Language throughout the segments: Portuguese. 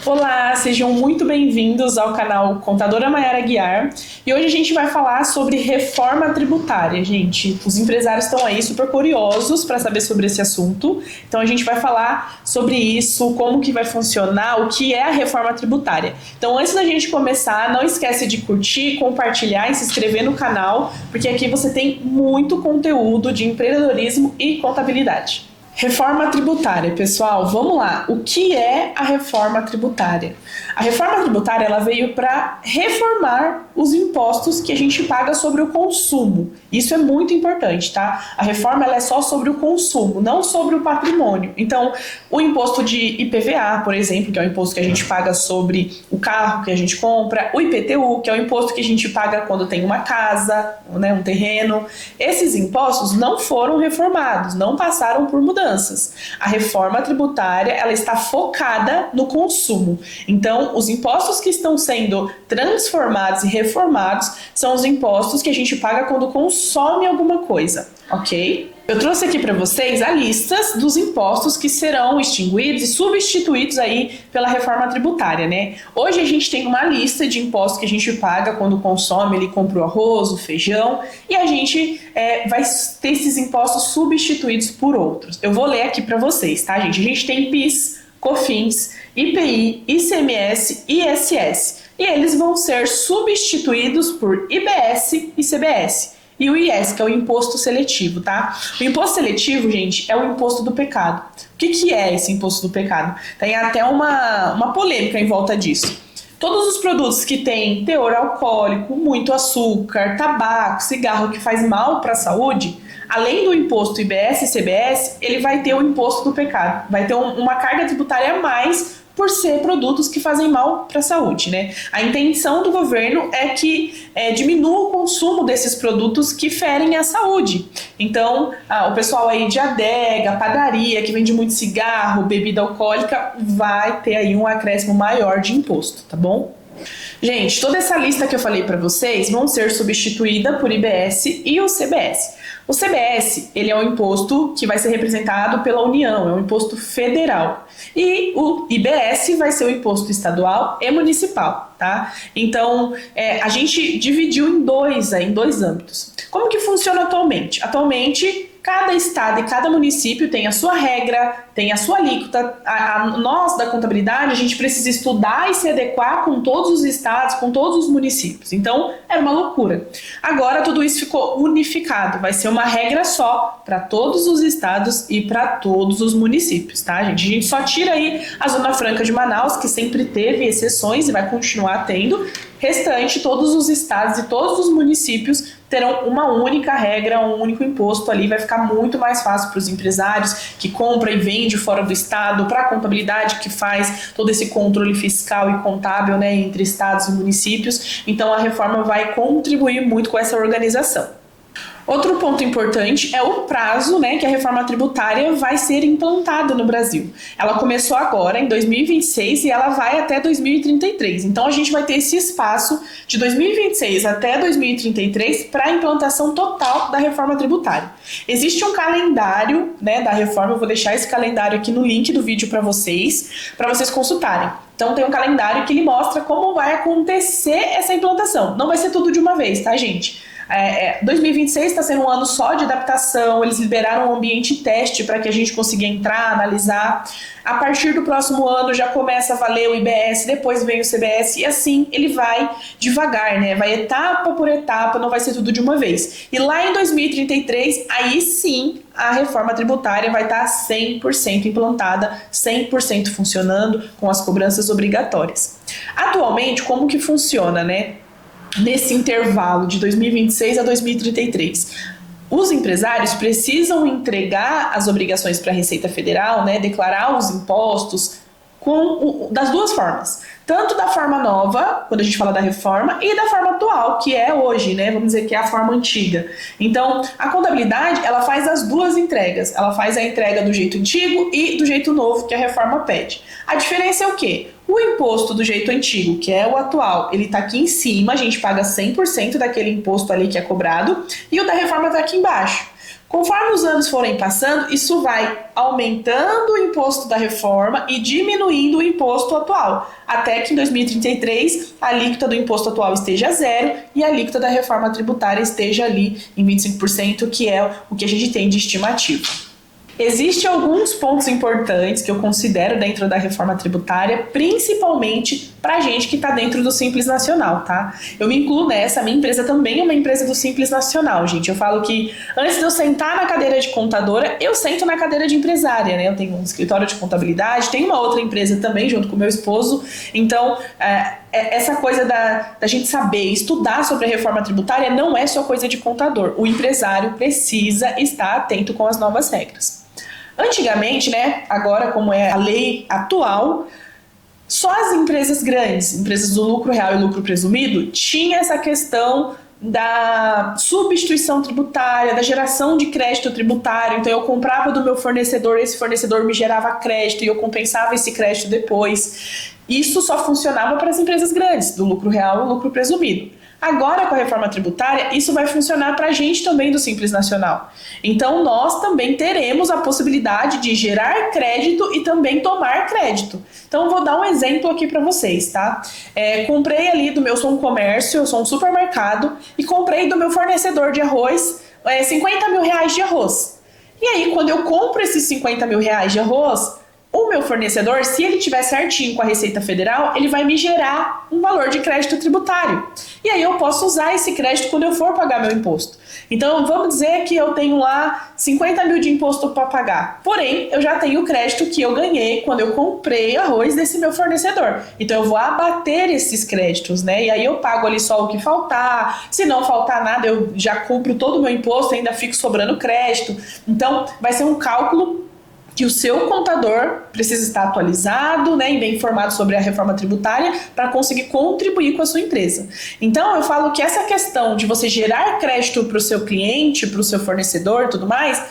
Olá, sejam muito bem-vindos ao canal Contadora Maiara Guiar. E hoje a gente vai falar sobre reforma tributária, gente. Os empresários estão aí super curiosos para saber sobre esse assunto. Então a gente vai falar sobre isso, como que vai funcionar, o que é a reforma tributária. Então antes da gente começar, não esquece de curtir, compartilhar e se inscrever no canal, porque aqui você tem muito conteúdo de empreendedorismo e contabilidade. Reforma tributária, pessoal, vamos lá. O que é a reforma tributária? A reforma tributária ela veio para reformar os impostos que a gente paga sobre o consumo. Isso é muito importante, tá? A reforma ela é só sobre o consumo, não sobre o patrimônio. Então, o imposto de IPVA, por exemplo, que é o imposto que a gente paga sobre o carro que a gente compra, o IPTU, que é o imposto que a gente paga quando tem uma casa, né, um terreno. Esses impostos não foram reformados, não passaram por mudanças. A reforma tributária ela está focada no consumo. Então, os impostos que estão sendo transformados e reformados são os impostos que a gente paga quando consome alguma coisa, ok? Eu trouxe aqui para vocês a lista dos impostos que serão extinguidos e substituídos aí pela reforma tributária, né? Hoje a gente tem uma lista de impostos que a gente paga quando consome, ele compra o arroz, o feijão, e a gente vai ter esses impostos substituídos por outros. Eu vou ler aqui para vocês, tá, gente? A gente tem PIS, COFINS, IPI, ICMS e ISS. E eles vão ser substituídos por IBS e CBS. E o IS, que é o imposto seletivo, tá? O imposto seletivo, gente, é o imposto do pecado. O que é esse imposto do pecado? Tem até uma polêmica em volta disso. Todos os produtos que têm teor alcoólico, muito açúcar, tabaco, cigarro que faz mal para a saúde, além do imposto IBS e CBS, ele vai ter o imposto do pecado. Vai ter uma carga tributária a mais por ser produtos que fazem mal para a saúde, né? A intenção do governo é que diminua o consumo desses produtos que ferem a saúde. Então, o pessoal aí de adega, padaria, que vende muito cigarro, bebida alcoólica, vai ter aí um acréscimo maior de imposto, tá bom? Gente, toda essa lista que eu falei para vocês vão ser substituída por IBS e o CBS. O CBS, ele é um imposto que vai ser representado pela União, é um imposto federal. E o IBS vai ser o imposto estadual e municipal, tá? Então, a gente dividiu em dois âmbitos. Como que funciona atualmente? Atualmente, cada estado e cada município tem a sua regra, tem a sua alíquota. Nós, da contabilidade, a gente precisa estudar e se adequar com todos os estados, com todos os municípios. Então, era uma loucura. Agora, tudo isso ficou unificado. Vai ser uma regra só para todos os estados e para todos os municípios, tá, gente? A gente só tira aí a Zona Franca de Manaus, que sempre teve exceções e vai continuar tendo. Restante, todos os estados e todos os municípios terão uma única regra, um único imposto ali, vai ficar muito mais fácil para os empresários que compram e vendem fora do estado, para a contabilidade que faz todo esse controle fiscal e contábil, né, entre estados e municípios. Então a reforma vai contribuir muito com essa organização. Outro ponto importante é o prazo, né, que a reforma tributária vai ser implantada no Brasil. Ela começou agora, em 2026, e ela vai até 2033. Então, a gente vai ter esse espaço de 2026 até 2033 para a implantação total da reforma tributária. Existe um calendário, né, da reforma, eu vou deixar esse calendário aqui no link do vídeo para vocês consultarem. Então tem um calendário que ele mostra como vai acontecer essa implantação. Não vai ser tudo de uma vez, tá, gente? 2026 está sendo um ano só de adaptação, eles liberaram um ambiente teste para que a gente consiga entrar, analisar. A partir do próximo ano já começa a valer o IBS, depois vem o CBS e assim ele vai devagar, né? Vai etapa por etapa, não vai ser tudo de uma vez. E lá em 2033, aí sim a reforma tributária vai estar 100% implantada, 100% funcionando com as cobranças obrigatórias. Atualmente, como que funciona, né? Nesse intervalo de 2026 a 2033, os empresários precisam entregar as obrigações para a Receita Federal, né, declarar os impostos das duas formas. Tanto da forma nova, quando a gente fala da reforma, e da forma atual, que é hoje, né? Vamos dizer que é a forma antiga. Então, a contabilidade, ela faz as duas entregas. Ela faz a entrega do jeito antigo e do jeito novo, que a reforma pede. A diferença é o quê? O imposto do jeito antigo, que é o atual, ele está aqui em cima, a gente paga 100% daquele imposto ali que é cobrado, e o da reforma está aqui embaixo. Conforme os anos forem passando, isso vai aumentando o imposto da reforma e diminuindo o imposto atual, até que em 2033 a alíquota do imposto atual esteja zero e a alíquota da reforma tributária esteja ali em 25%, que é o que a gente tem de estimativa. Existem alguns pontos importantes que eu considero dentro da reforma tributária, principalmente para gente que está dentro do Simples Nacional, tá? Eu me incluo nessa, a minha empresa também é uma empresa do Simples Nacional, gente. Eu falo que antes de eu sentar na cadeira de contadora, eu sento na cadeira de empresária, né? Eu tenho um escritório de contabilidade, tenho uma outra empresa também, junto com meu esposo. Então, essa coisa da gente saber, estudar sobre a reforma tributária não é só coisa de contador. O empresário precisa estar atento com as novas regras. Antigamente, né, agora como é a lei atual, só as empresas grandes, empresas do lucro real e lucro presumido, tinha essa questão da substituição tributária, da geração de crédito tributário. Então eu comprava do meu fornecedor, esse fornecedor me gerava crédito e eu compensava esse crédito depois. Isso só funcionava para as empresas grandes, do lucro real e lucro presumido. Agora, com a reforma tributária, isso vai funcionar para a gente também do Simples Nacional. Então, nós também teremos a possibilidade de gerar crédito e também tomar crédito. Então, eu vou dar um exemplo aqui para vocês, tá? Comprei ali eu sou um comércio, eu sou um supermercado, e comprei do meu fornecedor de arroz 50 mil reais de arroz. E aí, quando eu compro esses 50 mil reais de arroz, o meu fornecedor, se ele tiver certinho com a Receita Federal, ele vai me gerar um valor de crédito tributário. E aí eu posso usar esse crédito quando eu for pagar meu imposto. Então, vamos dizer que eu tenho lá 50 mil de imposto para pagar. Porém, eu já tenho o crédito que eu ganhei quando eu comprei arroz desse meu fornecedor. Então, eu vou abater esses créditos, né? E aí eu pago ali só o que faltar. Se não faltar nada, eu já cumpro todo o meu imposto, ainda fico sobrando crédito. Então, vai ser um cálculo que o seu contador precisa estar atualizado, né, e bem informado sobre a reforma tributária para conseguir contribuir com a sua empresa. Então, eu falo que essa questão de você gerar crédito para o seu cliente, para o seu fornecedor e tudo mais,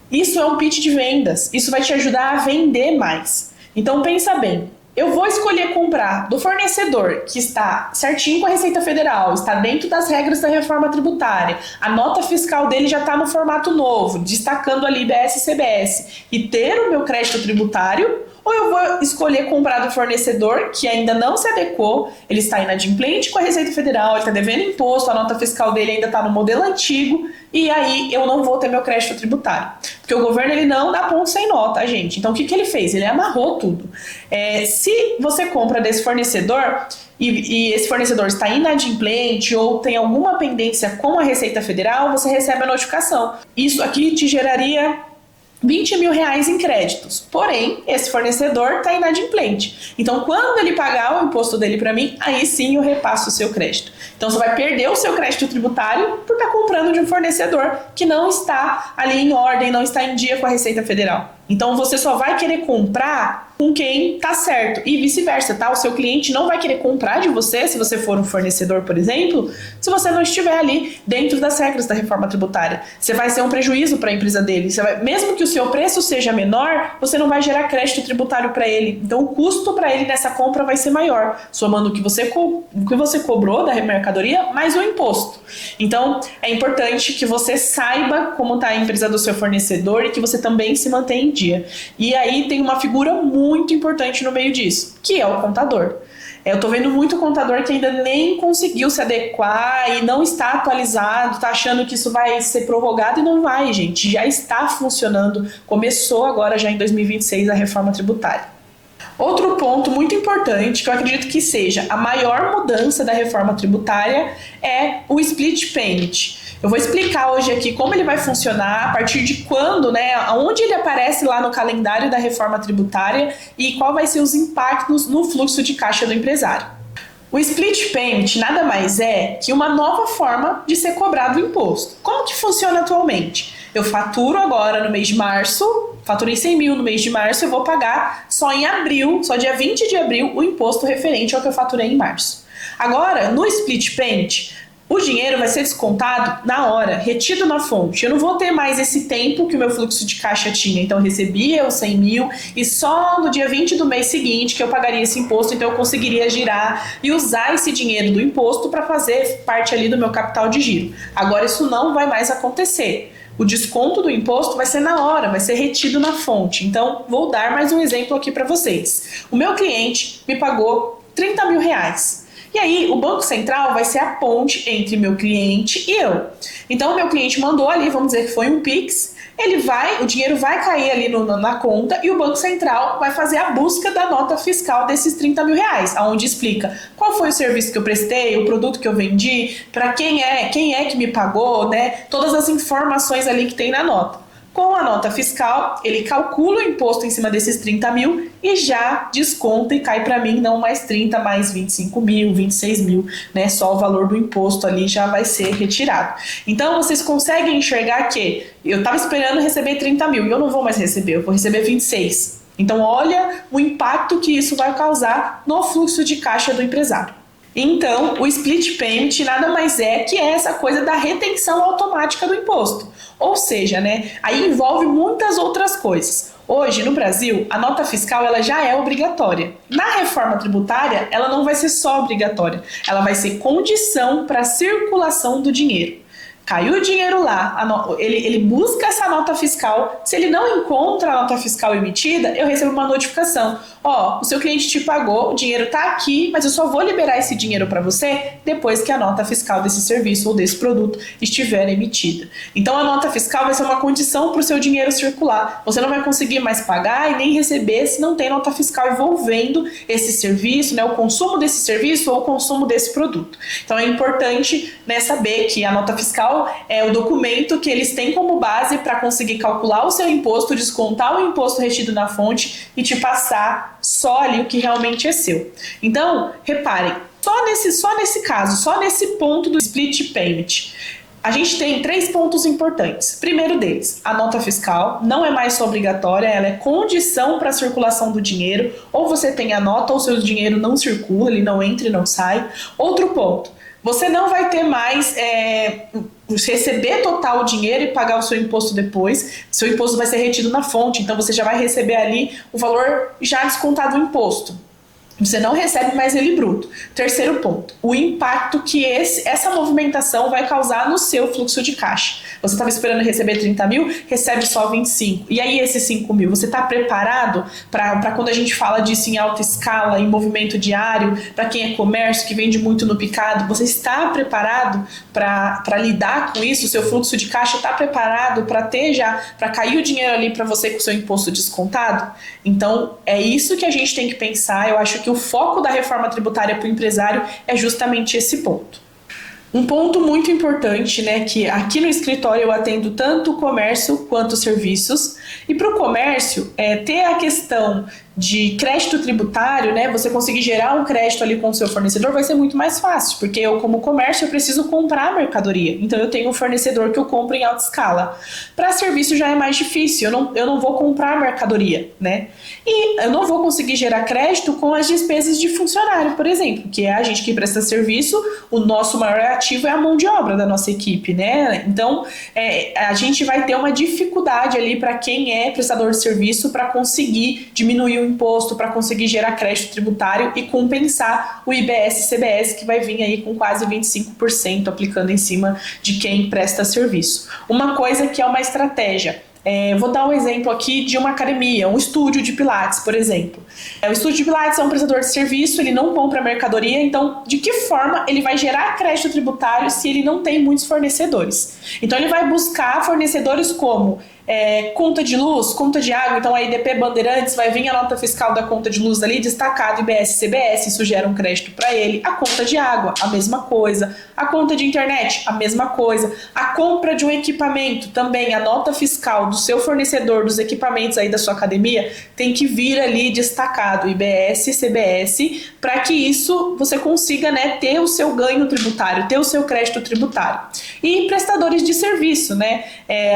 isso é um pitch de vendas. Isso vai te ajudar a vender mais. Então, pensa bem. Eu vou escolher comprar do fornecedor que está certinho com a Receita Federal, está dentro das regras da reforma tributária, a nota fiscal dele já está no formato novo, destacando ali IBS e CBS, e ter o meu crédito tributário, ou eu vou escolher comprar do fornecedor que ainda não se adequou, ele está inadimplente com a Receita Federal, ele está devendo imposto, a nota fiscal dele ainda está no modelo antigo, e aí eu não vou ter meu crédito tributário. Porque o governo ele não dá ponto sem nó, tá, gente? Então o que ele fez? Ele amarrou tudo. Se você compra desse fornecedor e esse fornecedor está inadimplente ou tem alguma pendência com a Receita Federal, você recebe a notificação. Isso aqui te geraria 20 mil reais em créditos. Porém, esse fornecedor está inadimplente. Então, quando ele pagar o imposto dele para mim, aí sim eu repasso o seu crédito. Então, você vai perder o seu crédito tributário por estar comprando de um fornecedor que não está ali em ordem, não está em dia com a Receita Federal. Então, você só vai querer comprar com quem tá certo e vice-versa, tá? O seu cliente não vai querer comprar de você, se você for um fornecedor, por exemplo, se você não estiver ali dentro das regras da reforma tributária. Você vai ser um prejuízo para a empresa dele. Mesmo que o seu preço seja menor, você não vai gerar crédito tributário para ele. Então, o custo para ele nessa compra vai ser maior, somando o que você cobrou da mercadoria mais o imposto. Então, é importante que você saiba como está a empresa do seu fornecedor e que você também se mantenha em dia. E aí tem uma figura muito importante no meio disso, que é o contador. Eu tô vendo muito contador que ainda nem conseguiu se adequar e não está atualizado, tá achando que isso vai ser prorrogado e não vai, gente. Já está funcionando, começou agora já em 2026 a reforma tributária. Outro ponto muito importante, que eu acredito que seja a maior mudança da reforma tributária, é o split payment. Eu vou explicar hoje aqui como ele vai funcionar, a partir de quando, né, onde ele aparece lá no calendário da reforma tributária e qual vai ser os impactos no fluxo de caixa do empresário. O split payment nada mais é que uma nova forma de ser cobrado o imposto. Como que funciona atualmente? Eu faturo agora no mês de março, faturei 100 mil no mês de março, eu vou pagar só em abril, só dia 20 de abril, o imposto referente ao que eu faturei em março. Agora, no split payment, o dinheiro vai ser descontado na hora, retido na fonte. Eu não vou ter mais esse tempo que o meu fluxo de caixa tinha. Então, eu recebia os 100 mil e só no dia 20 do mês seguinte que eu pagaria esse imposto. Então, eu conseguiria girar e usar esse dinheiro do imposto para fazer parte ali do meu capital de giro. Agora, isso não vai mais acontecer. o desconto do imposto vai ser na hora, vai ser retido na fonte. Então, vou dar mais um exemplo aqui para vocês. O meu cliente me pagou R$ 30.000. E aí, o Banco Central vai ser a ponte entre meu cliente e eu. Então, o meu cliente mandou ali, vamos dizer que foi um Pix, o dinheiro vai cair ali na conta e o Banco Central vai fazer a busca da nota fiscal desses R$ 30.000, onde explica qual foi o serviço que eu prestei, o produto que eu vendi, para quem é que me pagou, né? Todas as informações ali que tem na nota. Com a nota fiscal, ele calcula o imposto em cima desses 30 mil e já desconta e cai para mim não mais 30, mais 25 mil, 26 mil, né? Só o valor do imposto ali já vai ser retirado. Então, vocês conseguem enxergar que eu estava esperando receber 30 mil e eu não vou mais receber, eu vou receber 26. Então, olha o impacto que isso vai causar no fluxo de caixa do empresário. Então, o split payment nada mais é que essa coisa da retenção automática do imposto. Ou seja, né, aí envolve muitas outras coisas. Hoje, no Brasil, a nota fiscal ela já é obrigatória. Na reforma tributária, ela não vai ser só obrigatória, ela vai ser condição para a circulação do dinheiro. Caiu o dinheiro lá, ele busca essa nota fiscal. Se ele não encontra a nota fiscal emitida, eu recebo uma notificação. O seu cliente te pagou, o dinheiro está aqui, mas eu só vou liberar esse dinheiro para você depois que a nota fiscal desse serviço ou desse produto estiver emitida. Então a nota fiscal vai ser uma condição para o seu dinheiro circular. Você não vai conseguir mais pagar e nem receber se não tem nota fiscal envolvendo esse serviço, né, o consumo desse serviço ou o consumo desse produto. Então é importante, né, saber que a nota fiscal é o documento que eles têm como base para conseguir calcular o seu imposto, descontar o imposto retido na fonte e te passar só ali o que realmente é seu. Então, reparem, só nesse caso, só nesse ponto do split payment, a gente tem 3 pontos importantes. Primeiro deles, a nota fiscal não é mais só obrigatória, ela é condição para a circulação do dinheiro. Ou você tem a nota ou seu dinheiro não circula, ele não entra e não sai. Outro ponto, você não vai ter mais receber total o dinheiro e pagar o seu imposto depois. Seu imposto vai ser retido na fonte, então você já vai receber ali o valor já descontado do imposto. Você não recebe mais ele bruto. Terceiro ponto, o impacto que essa movimentação vai causar no seu fluxo de caixa. Você estava esperando receber 30 mil, recebe só 25. E aí esses 5 mil, você está preparado para quando a gente fala disso em alta escala, em movimento diário, para quem é comércio, que vende muito no picado, você está preparado para lidar com isso? O seu fluxo de caixa está preparado para ter já, para cair o dinheiro ali para você com o seu imposto descontado? Então, é isso que a gente tem que pensar. Eu acho que o foco da reforma tributária para o empresário é justamente esse ponto. Um ponto muito importante, né, que aqui no escritório eu atendo tanto o comércio quanto os serviços, e para o comércio, ter a questão de crédito tributário, né, você conseguir gerar um crédito ali com o seu fornecedor vai ser muito mais fácil, porque eu, como comércio, eu preciso comprar mercadoria, então eu tenho um fornecedor que eu compro em alta escala. Para serviço já é mais difícil, eu não vou comprar mercadoria, né, e eu não vou conseguir gerar crédito com as despesas de funcionário, por exemplo, que é a gente que presta serviço, o nosso maior ativo é a mão de obra da nossa equipe, né, então a gente vai ter uma dificuldade ali para quem é prestador de serviço para conseguir diminuir o imposto, para conseguir gerar crédito tributário e compensar o IBS e CBS, que vai vir aí com quase 25% aplicando em cima de quem presta serviço. Uma coisa que é uma estratégia. Vou dar um exemplo aqui de uma academia, um estúdio de pilates, por exemplo. O estúdio de pilates é um prestador de serviço, ele não compra mercadoria, então de que forma ele vai gerar crédito tributário se ele não tem muitos fornecedores? Então ele vai buscar fornecedores como conta de luz, conta de água, então a IDP Bandeirantes vai vir a nota fiscal da conta de luz ali, destacado IBS e CBS, isso gera um crédito para ele. A conta de água, a mesma coisa. A conta de internet, a mesma coisa. A compra de um equipamento, também a nota fiscal do seu fornecedor dos equipamentos aí da sua academia tem que vir ali destacado IBS e CBS, para que isso você consiga, né, ter o seu ganho tributário, ter o seu crédito tributário. E prestadores de serviço, né,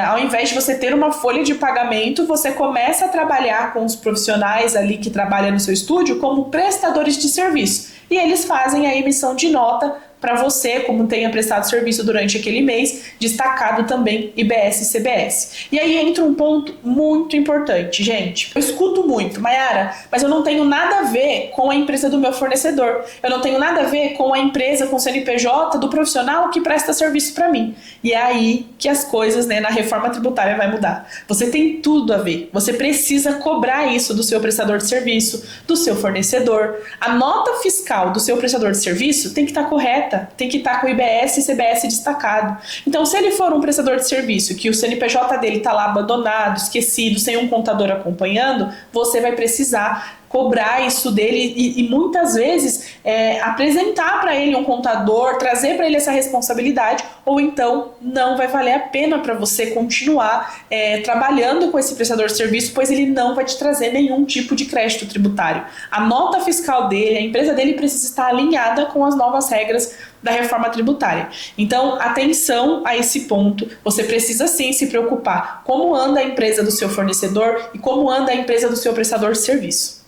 ao invés de você ter uma folha de pagamento, você começa a trabalhar com os profissionais ali que trabalham no seu estúdio como prestadores de serviço. E eles fazem a emissão de nota para você, como tenha prestado serviço durante aquele mês, destacado também IBS e CBS. E aí entra um ponto muito importante, gente. Eu escuto muito, Mayara, mas eu não tenho nada a ver com a empresa do meu fornecedor. Eu não tenho nada a ver com a empresa, com o CNPJ do profissional que presta serviço para mim. E é aí que as coisas, né, na reforma tributária vai mudar. Você tem tudo a ver. Você precisa cobrar isso do seu prestador de serviço, do seu fornecedor. A nota fiscal do seu prestador de serviço tem que estar correta, tem que estar com o IBS e CBS destacado. Então, se ele for um prestador de serviço que o CNPJ dele está lá abandonado, esquecido, sem um contador acompanhando, você vai precisar cobrar isso dele e muitas vezes apresentar para ele um contador, trazer para ele essa responsabilidade, ou então não vai valer a pena para você continuar trabalhando com esse prestador de serviço, pois ele não vai te trazer nenhum tipo de crédito tributário. A nota fiscal dele, a empresa dele precisa estar alinhada com as novas regras da reforma tributária. Então, atenção a esse ponto. Você precisa sim se preocupar como anda a empresa do seu fornecedor e como anda a empresa do seu prestador de serviço.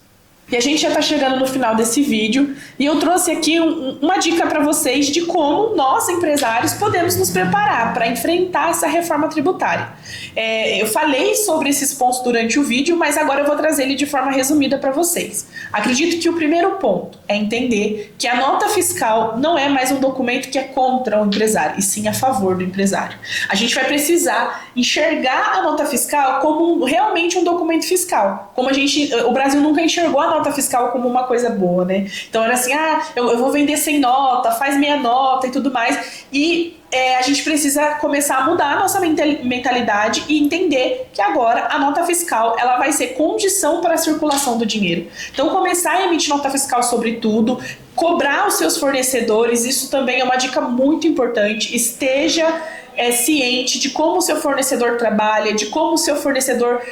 E a gente já está chegando no final desse vídeo e eu trouxe aqui uma dica para vocês de como nós, empresários, podemos nos preparar para enfrentar essa reforma tributária. Eu falei sobre esses pontos durante o vídeo, mas agora eu vou trazer ele de forma resumida para vocês. Acredito que o primeiro ponto é entender que a nota fiscal não é mais um documento que é contra o empresário, e sim a favor do empresário. A gente vai precisar enxergar a nota fiscal como realmente um documento fiscal. Como o Brasil nunca enxergou a nota fiscal como uma coisa boa, né? Então era assim, eu vou vender sem nota, faz meia nota e tudo mais. E a gente precisa começar a mudar a nossa mentalidade e entender que agora a nota fiscal ela vai ser condição para a circulação do dinheiro. Então começar a emitir nota fiscal sobre tudo, cobrar os seus fornecedores, isso também é uma dica muito importante. Esteja ciente de como o seu fornecedor trabalha, de como o seu fornecedor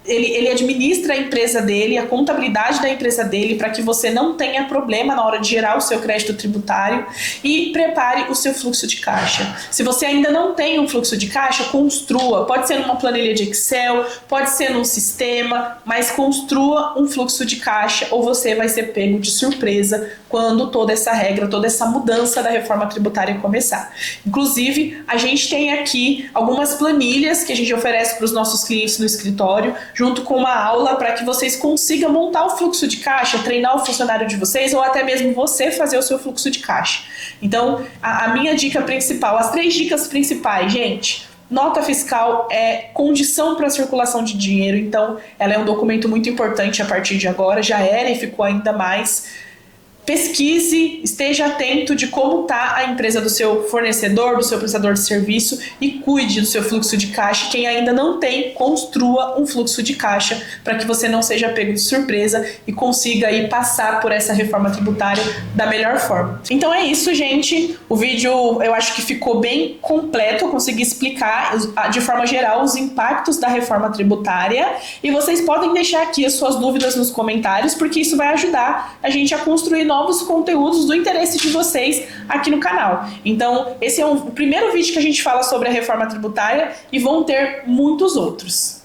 ele administra a empresa dele, a contabilidade da empresa dele, para que você não tenha problema na hora de gerar o seu crédito tributário, e prepare o seu fluxo de caixa. Se você ainda não tem um fluxo de caixa, construa. Pode ser numa planilha de Excel, pode ser num sistema, mas construa um fluxo de caixa ou você vai ser pego de surpresa quando toda essa regra, toda essa mudança da reforma tributária começar. Inclusive, a gente tem aqui algumas planilhas que a gente oferece para os nossos clientes no escritório, junto com uma aula para que vocês consigam montar o fluxo de caixa, treinar o funcionário de vocês ou até mesmo você fazer o seu fluxo de caixa. Então, a minha dica principal, as 3 dicas principais, gente: nota fiscal é condição para a circulação de dinheiro, então ela é um documento muito importante a partir de agora, já era e ficou ainda mais. Pesquise, esteja atento de como está a empresa do seu fornecedor, do seu prestador de serviço, e cuide do seu fluxo de caixa. Quem ainda não tem, construa um fluxo de caixa para que você não seja pego de surpresa e consiga aí passar por essa reforma tributária da melhor forma. Então é isso, gente. O vídeo eu acho que ficou bem completo, eu consegui explicar de forma geral os impactos da reforma tributária, e vocês podem deixar aqui as suas dúvidas nos comentários, porque isso vai ajudar a gente a construir novos conteúdos do interesse de vocês aqui no canal. Então, esse é o primeiro vídeo que a gente fala sobre a reforma tributária e vão ter muitos outros.